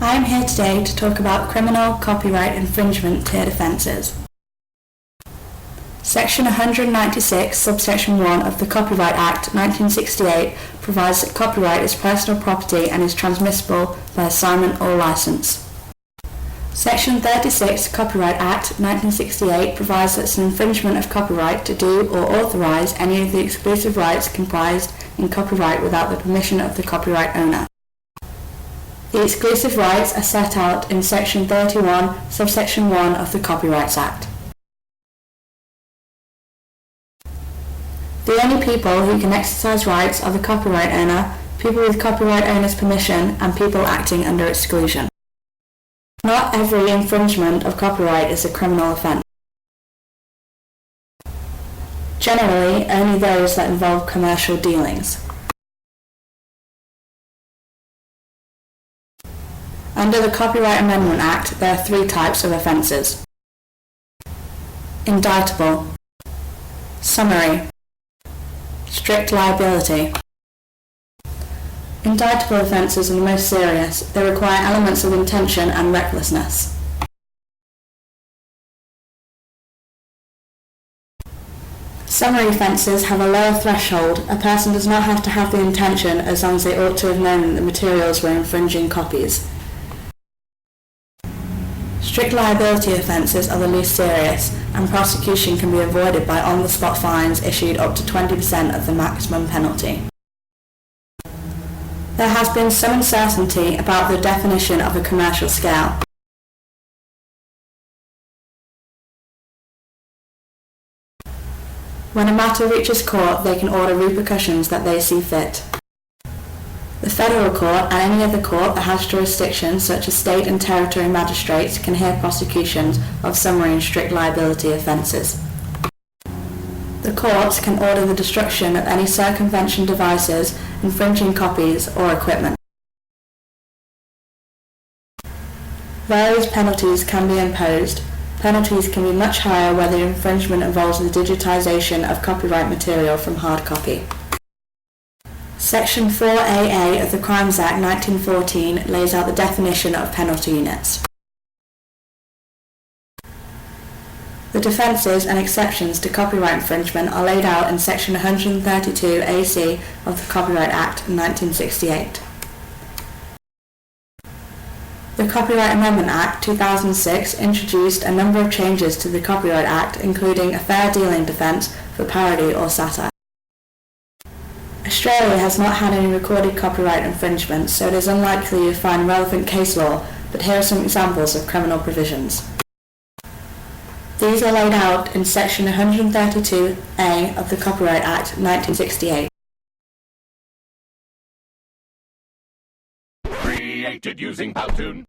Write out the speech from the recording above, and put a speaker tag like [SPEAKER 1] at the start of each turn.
[SPEAKER 1] I am here today to talk about criminal copyright infringement tiered offences. Section 196, subsection 1 of the Copyright Act 1968 provides that copyright is personal property and is transmissible by assignment or licence. Section 36, Copyright Act 1968 provides that it's an infringement of copyright to do or authorise any of the exclusive rights comprised in copyright without the permission of the copyright owner. The exclusive rights are set out in Section 31, subsection 1 of the Copyrights Act. The only people who can exercise rights are the copyright owner, people with copyright owner's permission, and people acting under exclusion. Not every infringement of copyright is a criminal offence. Generally, only those that involve commercial dealings. Under the Copyright Amendment Act, there are three types of offences: indictable, summary, strict liability. Indictable offences are the most serious. They require elements of intention and recklessness. Summary offences have a lower threshold. A person does not have to have the intention as long as they ought to have known that the materials were infringing copies. Strict liability offences are the least serious, and prosecution can be avoided by on-the-spot fines issued up to 20% of the maximum penalty. There has been some uncertainty about the definition of a commercial scale. When a matter reaches court, they can order repercussions that they see fit. The federal court and any other court that has jurisdiction, such as state and territory magistrates, can hear prosecutions of summary and strict liability offences. The courts can order the destruction of any circumvention devices, infringing copies, or equipment. Various penalties can be imposed. Penalties can be much higher where the infringement involves the digitisation of copyright material from hard copy. Section 4AA of the Crimes Act 1914 lays out the definition of penalty units. The defences and exceptions to copyright infringement are laid out in Section 132 AC of the Copyright Act 1968. The Copyright Amendment Act 2006 introduced a number of changes to the Copyright Act, including a fair dealing defence for parody or satire. Australia has not had any recorded copyright infringements, so it is unlikely you find relevant case law, but here are some examples of criminal provisions. These are laid out in Section 132A of the Copyright Act 1968.
[SPEAKER 2] Created using Powtoon.